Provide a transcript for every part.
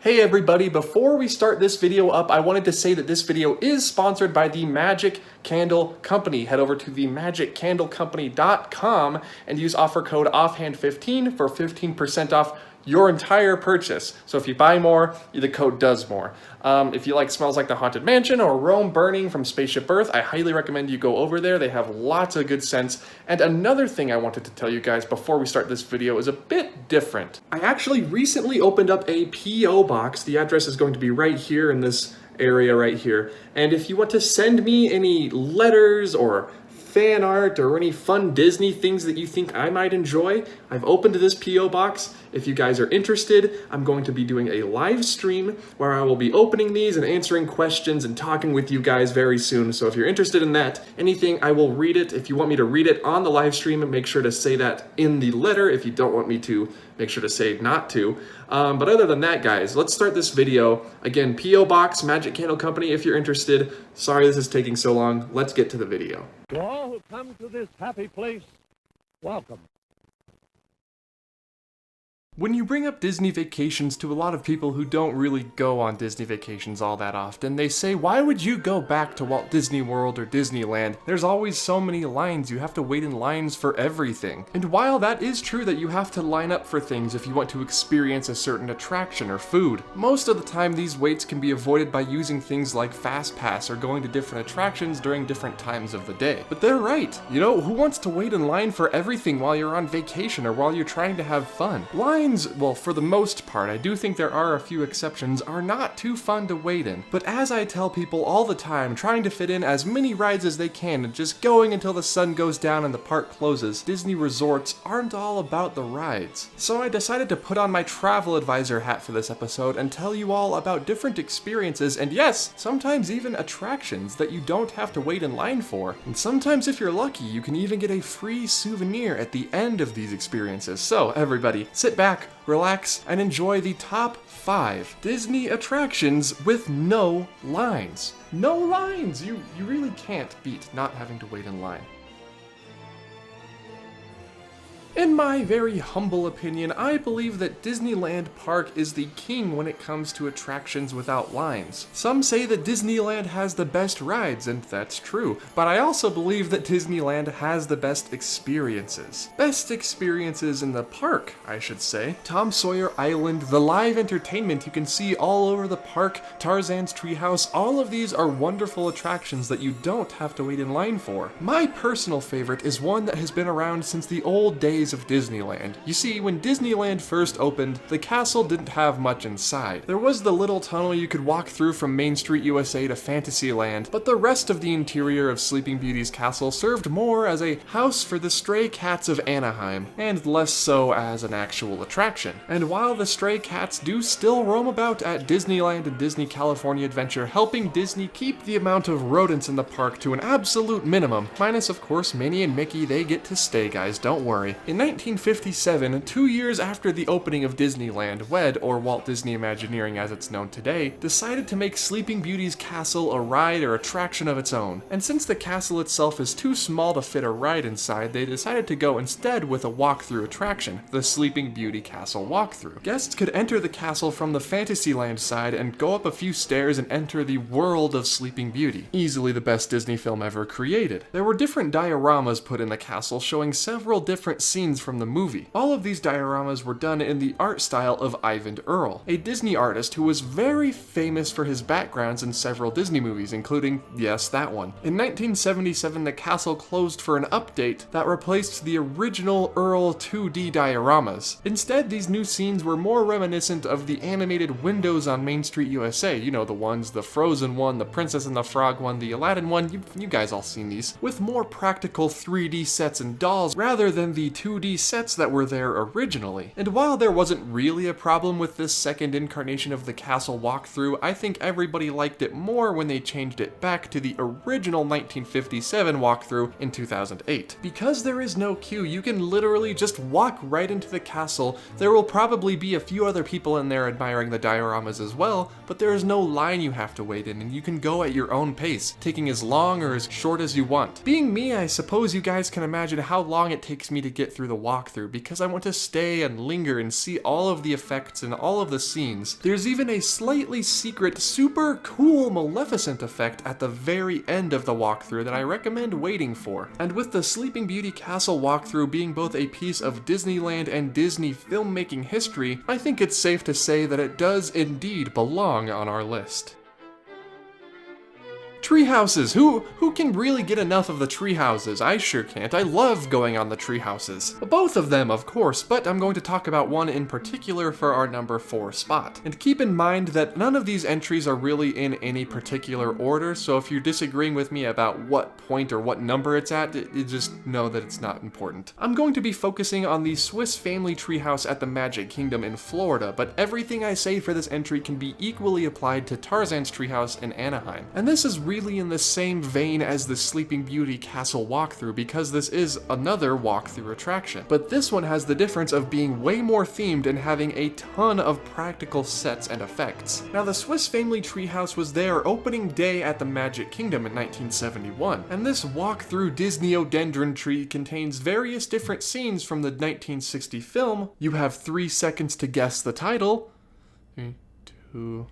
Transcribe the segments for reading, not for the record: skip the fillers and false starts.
Hey everybody, before we start this video up, I wanted to say that this video is sponsored by the Magic Candle Company. Head over to themagiccandlecompany.com and use offer code OFFHAND15 for 15% off your entire purchase. So if you buy more, the code does more. If you like Smells Like the Haunted Mansion or Rome Burning from Spaceship Earth, I highly recommend you go over there. They have lots of good scents. And another thing I wanted to tell you guys before we start this video is a bit different. I actually recently opened up a P.O. box. The address is going to be right here in this area right here. And if you want to send me any letters or fan art or any fun Disney things that you think I might enjoy, I've opened this P.O. box. If you guys are interested, I'm going to be doing a live stream where I will be opening these and answering questions and talking with you guys very soon. So if you're interested in that, anything, I will read it. If you want me to read it on the live stream, make sure to say that in the letter. If you don't want me to, make sure to say not to. But other than that, guys, let's start this video. Again, P.O. Box, Magic Candle Company, if you're interested. Sorry this is taking so long. Let's get to the video. To all who come to this happy place, welcome. When you bring up Disney vacations to a lot of people who don't really go on Disney vacations all that often, they say, why would you go back to Walt Disney World or Disneyland? There's always so many lines, you have to wait in lines for everything. And while that is true that you have to line up for things if you want to experience a certain attraction or food, most of the time these waits can be avoided by using things like Fast Pass or going to different attractions during different times of the day. But they're right, you know, who wants to wait in line for everything while you're on vacation or while you're trying to have fun? Lines, well, for the most part, I do think there are a few exceptions, are not too fun to wait in. But as I tell people all the time, trying to fit in as many rides as they can and just going until the sun goes down and the park closes, Disney resorts aren't all about the rides. So I decided to put on my travel advisor hat for this episode and tell you all about different experiences and yes, sometimes even attractions that you don't have to wait in line for. And sometimes if you're lucky, you can even get a free souvenir at the end of these experiences. So everybody, sit back, relax, and enjoy the top 5 Disney attractions with no lines. No lines! You really can't beat not having to wait in line. In my very humble opinion, I believe that Disneyland Park is the king when it comes to attractions without lines. Some say that Disneyland has the best rides, and that's true, but I also believe that Disneyland has the best experiences. Best experiences in the park, I should say. Tom Sawyer Island, the live entertainment you can see all over the park, Tarzan's Treehouse, all of these are wonderful attractions that you don't have to wait in line for. My personal favorite is one that has been around since the old days of Disneyland. You see, when Disneyland first opened, the castle didn't have much inside. There was the little tunnel you could walk through from Main Street USA to Fantasyland, but the rest of the interior of Sleeping Beauty's castle served more as a house for the stray cats of Anaheim, and less so as an actual attraction. And while the stray cats do still roam about at Disneyland and Disney California Adventure, helping Disney keep the amount of rodents in the park to an absolute minimum, minus of course Minnie and Mickey, they get to stay guys, don't worry. In 1957, 2 years after the opening of Disneyland, WED, or Walt Disney Imagineering as it's known today, decided to make Sleeping Beauty's castle a ride or attraction of its own. And since the castle itself is too small to fit a ride inside, they decided to go instead with a walkthrough attraction, the Sleeping Beauty Castle Walkthrough. Guests could enter the castle from the Fantasyland side and go up a few stairs and enter the world of Sleeping Beauty. Easily the best Disney film ever created. There were different dioramas put in the castle showing several different scenes from the movie. All of these dioramas were done in the art style of Ivan Earl, a Disney artist who was very famous for his backgrounds in several Disney movies, including, yes, that one. In 1977, the castle closed for an update that replaced the original Earl 2D dioramas. Instead, these new scenes were more reminiscent of the animated windows on Main Street USA, you know, the ones, the Frozen one, the Princess and the Frog one, the Aladdin one, you guys all seen these, with more practical 3D sets and dolls rather than the 2D sets that were there originally. And while there wasn't really a problem with this second incarnation of the castle walkthrough, I think everybody liked it more when they changed it back to the original 1957 walkthrough in 2008. Because there is no queue, you can literally just walk right into the castle. There will probably be a few other people in there admiring the dioramas as well, but there is no line you have to wait in, and you can go at your own pace, taking as long or as short as you want. Being me, I suppose you guys can imagine how long it takes me to get through the walkthrough because I want to stay and linger and see all of the effects and all of the scenes. There's even a slightly secret, super cool Maleficent effect at the very end of the walkthrough that I recommend waiting for. And with the Sleeping Beauty Castle walkthrough being both a piece of Disneyland and Disney filmmaking history, I think it's safe to say that it does indeed belong on our list. Treehouses! Who can really get enough of the treehouses? I sure can't. I love going on the treehouses. Both of them, of course, but I'm going to talk about one in particular for our number 4 spot. And keep in mind that none of these entries are really in any particular order, so if you're disagreeing with me about what point or what number it's at, you just know that it's not important. I'm going to be focusing on the Swiss Family Treehouse at the Magic Kingdom in Florida, but everything I say for this entry can be equally applied to Tarzan's Treehouse in Anaheim. And this is really in the same vein as the Sleeping Beauty Castle walkthrough because this is another walkthrough attraction. But this one has the difference of being way more themed and having a ton of practical sets and effects. Now, the Swiss Family Treehouse was there opening day at the Magic Kingdom in 1971, and this walkthrough Disney-odendron tree contains various different scenes from the 1960 film. You have 3 seconds to guess the title. 3, 2...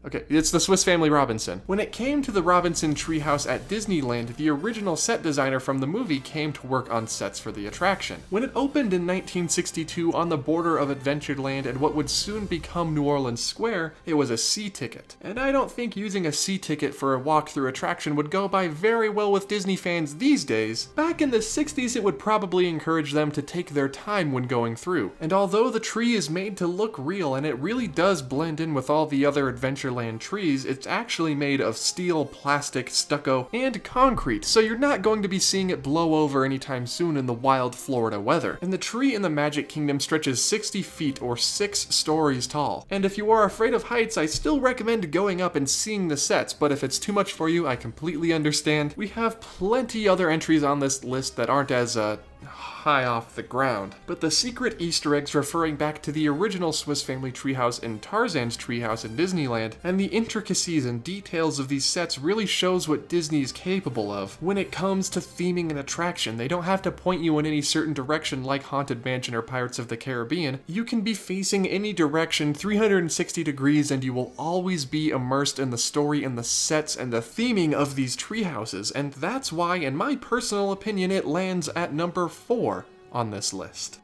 Okay, it's the Swiss Family Robinson. When it came to the Robinson Treehouse at Disneyland, the original set designer from the movie came to work on sets for the attraction. When it opened in 1962 on the border of Adventureland and what would soon become New Orleans Square, it was a C ticket. And I don't think using a C ticket for a walkthrough attraction would go by very well with Disney fans these days. Back in the 60s, it would probably encourage them to take their time when going through. And although the tree is made to look real and it really does blend in with all the other Adventureland trees, it's actually made of steel, plastic, stucco, and concrete, so you're not going to be seeing it blow over anytime soon in the wild Florida weather. And the tree in the Magic Kingdom stretches 60 feet or 6 stories tall. And if you are afraid of heights, I still recommend going up and seeing the sets, but if it's too much for you, I completely understand. We have plenty other entries on this list that aren't as, high off the ground. But the secret Easter eggs referring back to the original Swiss Family Treehouse and Tarzan's Treehouse in Disneyland, and the intricacies and details of these sets really shows what Disney is capable of. When it comes to theming an attraction, they don't have to point you in any certain direction like Haunted Mansion or Pirates of the Caribbean. You can be facing any direction 360 degrees and you will always be immersed in the story and the sets and the theming of these treehouses, and that's why, in my personal opinion, it lands at number 4 on this list.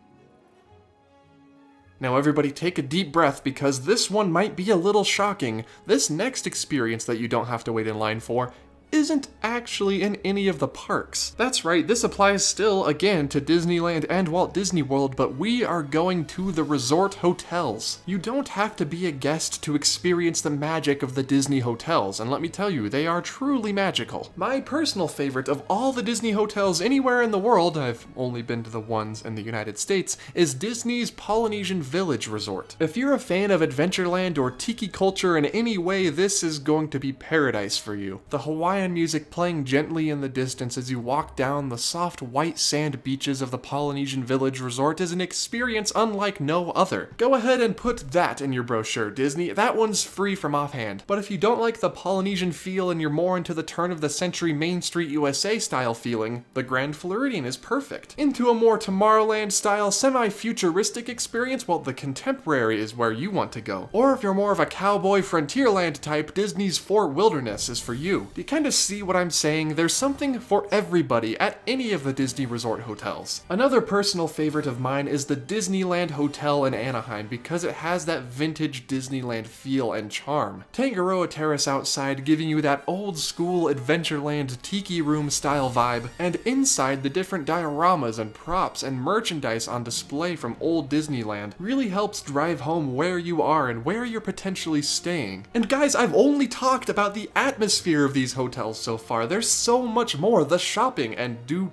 Now everybody take a deep breath because this one might be a little shocking. This next experience that you don't have to wait in line for isn't actually in any of the parks. That's right, this applies still, again, to Disneyland and Walt Disney World, but we are going to the resort hotels. You don't have to be a guest to experience the magic of the Disney hotels, and let me tell you, they are truly magical. My personal favorite of all the Disney hotels anywhere in the world, I've only been to the ones in the United States, is Disney's Polynesian Village Resort. If you're a fan of Adventureland or tiki culture in any way, this is going to be paradise for you. The Hawaiian music playing gently in the distance as you walk down the soft white sand beaches of the Polynesian Village Resort is an experience unlike no other. Go ahead and put that in your brochure, Disney. That one's free from offhand. But if you don't like the Polynesian feel and you're more into the turn of the century Main Street USA style feeling, the Grand Floridian is perfect. Into a more Tomorrowland style semi-futuristic experience, well, the Contemporary is where you want to go. Or if you're more of a cowboy Frontierland type, Disney's Fort Wilderness is for you. Do you kind of see what I'm saying? There's something for everybody at any of the Disney resort hotels. Another personal favorite of mine is the Disneyland Hotel in Anaheim because it has that vintage Disneyland feel and charm. Tangaroa Terrace outside giving you that old school Adventureland tiki room style vibe, and inside the different dioramas and props and merchandise on display from old Disneyland really helps drive home where you are and where you're potentially staying. And guys, I've only talked about the atmosphere of these hotels so far. There's so much more. The shopping, and do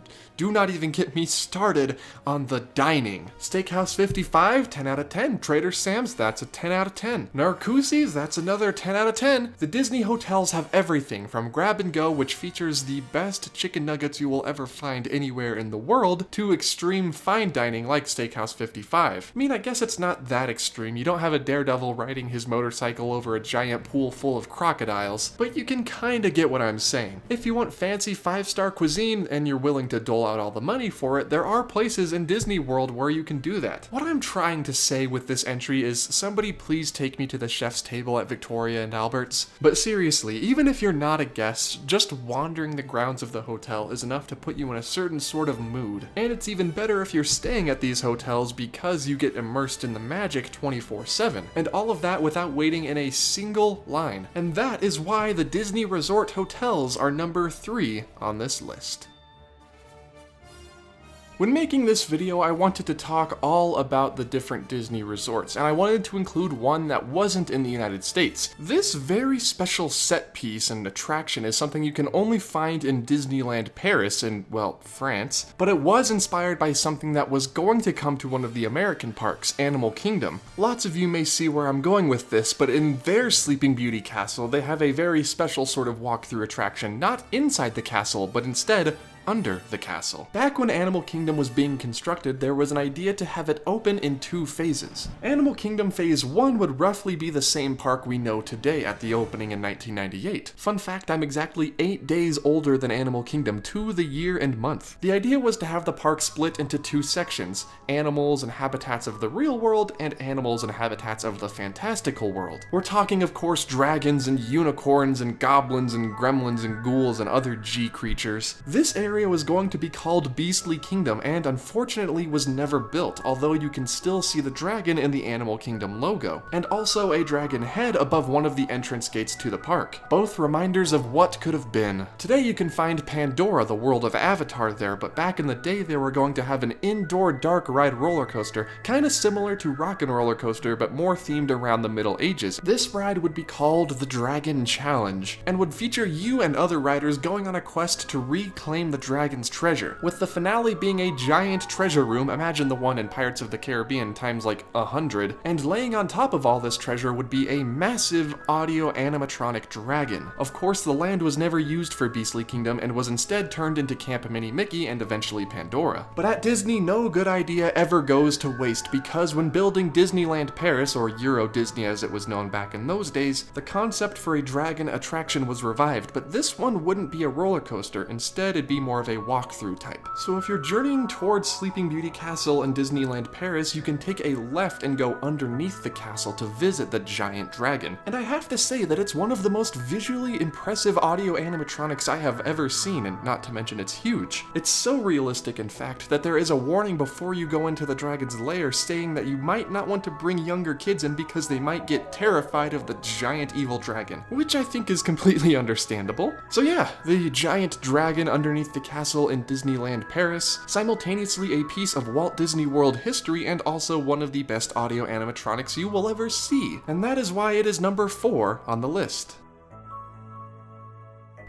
not even get me started on the dining. Steakhouse 55, 10 out of 10. Trader Sam's, that's a 10 out of 10. Narcoossee's, that's another 10 out of 10. The Disney hotels have everything from grab and go, which features the best chicken nuggets you will ever find anywhere in the world, to extreme fine dining like Steakhouse 55. I mean, I guess it's not that extreme. You don't have a daredevil riding his motorcycle over a giant pool full of crocodiles, but you can kinda get what I'm saying. If you want fancy 5-star cuisine and you're willing to dole dole out all the money for it, there are places in Disney World where you can do that. What I'm trying to say with this entry is, somebody please take me to the chef's table at Victoria and Albert's. But seriously, even if you're not a guest, just wandering the grounds of the hotel is enough to put you in a certain sort of mood. And it's even better if you're staying at these hotels because you get immersed in the magic 24/7, and all of that without waiting in a single line. And that is why the Disney Resort hotels are number 3 on this list. When making this video, I wanted to talk all about the different Disney resorts, and I wanted to include one that wasn't in the United States. This very special set piece and attraction is something you can only find in Disneyland Paris in, well, France, but it was inspired by something that was going to come to one of the American parks, Animal Kingdom. Lots of you may see where I'm going with this, but in their Sleeping Beauty castle, they have a very special sort of walkthrough attraction, not inside the castle, but instead under the castle. Back when Animal Kingdom was being constructed, there was an idea to have it open in 2 phases. Animal Kingdom Phase 1 would roughly be the same park we know today at the opening in 1998. Fun fact, I'm exactly 8 days older than Animal Kingdom to the year and month. The idea was to have the park split into 2 sections, animals and habitats of the real world and animals and habitats of the fantastical world. We're talking, of course, dragons and unicorns and goblins and gremlins and ghouls and other G creatures. This area was going to be called Beastly Kingdom and unfortunately was never built, although you can still see the dragon in the Animal Kingdom logo, and also a dragon head above one of the entrance gates to the park, both reminders of what could have been. Today you can find Pandora, the world of Avatar there, but back in the day they were going to have an indoor dark ride roller coaster, kinda similar to Rock'n' Roller Coaster but more themed around the Middle Ages. This ride would be called the Dragon Challenge, and would feature you and other riders going on a quest to reclaim the dragon's treasure, with the finale being a giant treasure room, imagine the one in Pirates of the Caribbean times like 100, and laying on top of all this treasure would be a massive audio animatronic dragon. Of course, the land was never used for Beastly Kingdom and was instead turned into Camp Mini Mickey and eventually Pandora. But at Disney, no good idea ever goes to waste, because when building Disneyland Paris, or Euro Disney as it was known back in those days, the concept for a dragon attraction was revived, but this one wouldn't be a roller coaster, instead it'd be more of a walkthrough type. So if you're journeying towards Sleeping Beauty Castle in Disneyland Paris, you can take a left and go underneath the castle to visit the giant dragon. And I have to say that it's one of the most visually impressive audio animatronics I have ever seen, and not to mention it's huge. It's so realistic, in fact, that there is a warning before you go into the dragon's lair saying that you might not want to bring younger kids in because they might get terrified of the giant evil dragon, which I think is completely understandable. So yeah, the giant dragon underneath the castle in Disneyland Paris, simultaneously a piece of Walt Disney World history and also one of the best audio animatronics you will ever see, and that is why it is number 4 on the list.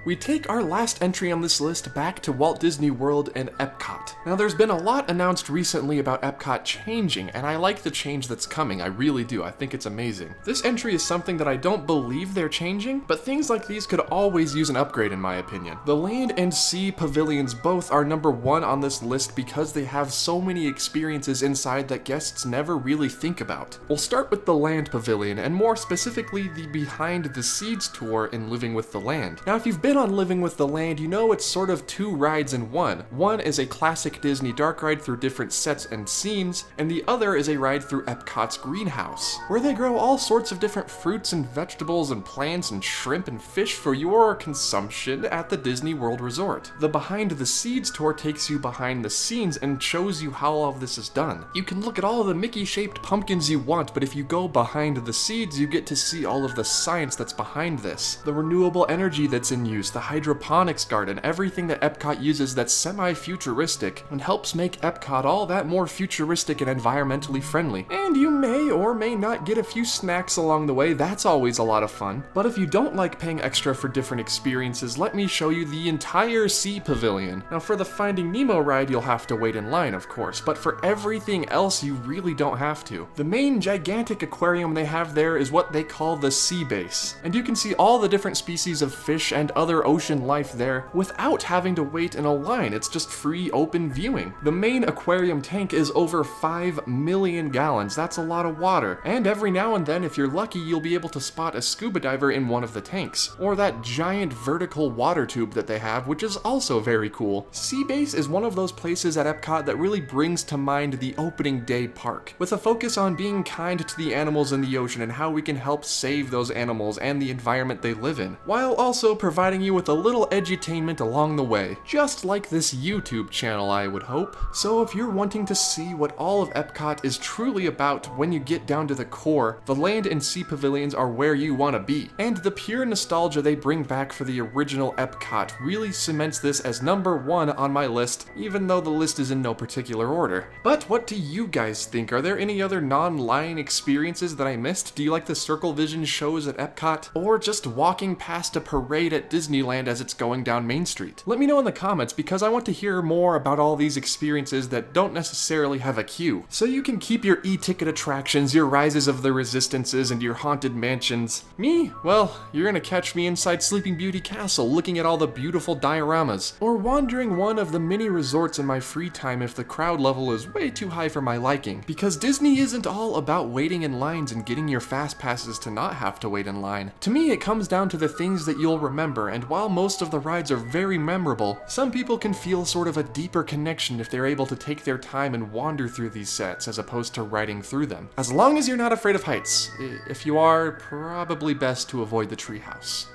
We take our last entry on this list back to Walt Disney World and Epcot. Now, there's been a lot announced recently about Epcot changing, and I like the change that's coming, I really do, I think it's amazing. This entry is something that I don't believe they're changing, but things like these could always use an upgrade in my opinion. The Land and Sea Pavilions both are number 1 on this list because they have so many experiences inside that guests never really think about. We'll start with the Land Pavilion, and more specifically the Behind the Seeds tour in Living with the Land. Now, if you've been on Living with the Land, you know it's sort of 2 rides in one. One is a classic Disney dark ride through different sets and scenes, and the other is a ride through Epcot's greenhouse, where they grow all sorts of different fruits and vegetables and plants and shrimp and fish for your consumption at the Disney World Resort. The Behind the Seeds tour takes you behind the scenes and shows you how all of this is done. You can look at all of the Mickey-shaped pumpkins you want, but if you go behind the seeds, you get to see all of the science that's behind this, the renewable energy that's in use, the hydroponics garden, everything that Epcot uses that's semi-futuristic and helps make Epcot all that more futuristic and environmentally friendly. And you may or may not get a few snacks along the way, that's always a lot of fun. But if you don't like paying extra for different experiences, let me show you the entire Sea Pavilion. Now, for the Finding Nemo ride, you'll have to wait in line, of course, but for everything else, you really don't have to. The main gigantic aquarium they have there is what they call the Sea Base, and you can see all the different species of fish and other other ocean life there without having to wait in a line. It's just free open viewing. The main aquarium tank is over 5 million gallons. That's a lot of water. And every now and then, if you're lucky, you'll be able to spot a scuba diver in one of the tanks. Or that giant vertical water tube that they have, which is also very cool. Seabase is one of those places at Epcot that really brings to mind the opening day park, with a focus on being kind to the animals in the ocean and how we can help save those animals and the environment they live in, while also providing you with a little edutainment along the way, just like this YouTube channel, I would hope. So if you're wanting to see what all of Epcot is truly about when you get down to the core, the land and sea pavilions are where you want to be, and the pure nostalgia they bring back for the original Epcot really cements this as #1 on my list, even though the list is in no particular order. But what do you guys think? Are there any other non-line experiences that I missed? Do you like the Circle Vision shows at Epcot? Or just walking past a parade at Disneyland as it's going down Main Street? Let me know in the comments, because I want to hear more about all these experiences that don't necessarily have a queue. So you can keep your e-ticket attractions, your Rises of the Resistances, and your Haunted Mansions. Me? Well, you're gonna catch me inside Sleeping Beauty Castle looking at all the beautiful dioramas, or wandering one of the mini resorts in my free time if the crowd level is way too high for my liking. Because Disney isn't all about waiting in lines and getting your fast passes to not have to wait in line. To me, it comes down to the things that you'll remember, and while most of the rides are very memorable, some people can feel sort of a deeper connection if they're able to take their time and wander through these sets as opposed to riding through them. As long as you're not afraid of heights. If you are, probably best to avoid the treehouse.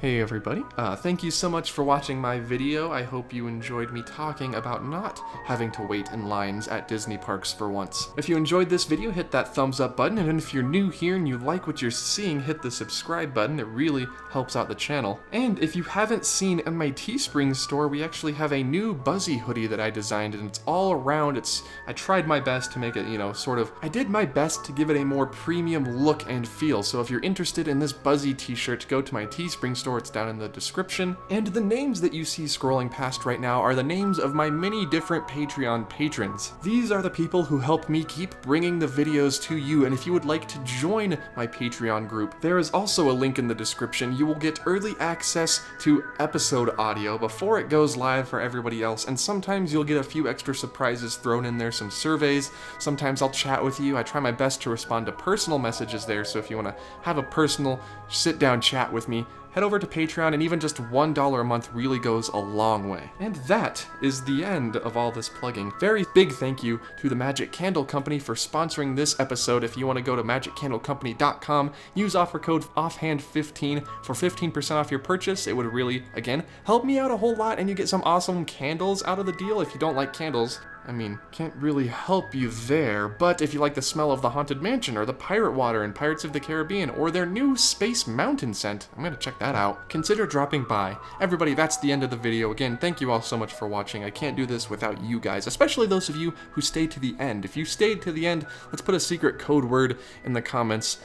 Hey everybody, thank you so much for watching my video. I hope you enjoyed me talking about not having to wait in lines at Disney parks for once. If you enjoyed this video, hit that thumbs up button, and if you're new here and you like what you're seeing, hit the subscribe button. It really helps out the channel. And if you haven't seen in my Teespring store, we actually have a new Buzzy hoodie that I designed, and it's all around. I tried my best to make it, I did my best to give it a more premium look and feel. So if you're interested in this Buzzy t-shirt, go to my Teespring store. It's down in the description. And the names that you see scrolling past right now are the names of my many different Patreon patrons. These are the people who help me keep bringing the videos to you, and if you would like to join my Patreon group, there is also a link in the description. You will get early access to episode audio before it goes live for everybody else, and sometimes you'll get a few extra surprises thrown in there, some surveys. Sometimes I'll chat with you. I try my best to respond to personal messages there, so if you want to have a personal sit-down chat with me, head over to Patreon, and even just $1 a month really goes a long way. And that is the end of all this plugging. Very big thank you to the Magic Candle Company for sponsoring this episode. If you want to go to magiccandlecompany.com, use offer code OFFHAND15 for 15% off your purchase. It would really, again, help me out a whole lot, and you get some awesome candles out of the deal. If you don't like candles, I mean, can't really help you there, but if you like the smell of the Haunted Mansion, or the Pirate Water in Pirates of the Caribbean, or their new Space Mountain scent, I'm gonna check that out, consider dropping by. Everybody, that's the end of the video. Again, thank you all so much for watching. I can't do this without you guys, especially those of you who stayed to the end. If you stayed to the end, let's put a secret code word in the comments.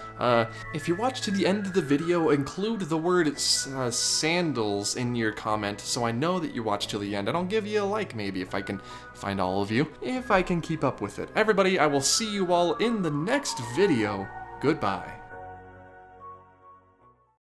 If you watch to the end of the video, include the word sandals in your comment, so I know that you watched till the end, and I'll give you a like maybe if I can find all of you, if I can keep up with it. Everybody, I will see you all in the next video. Goodbye.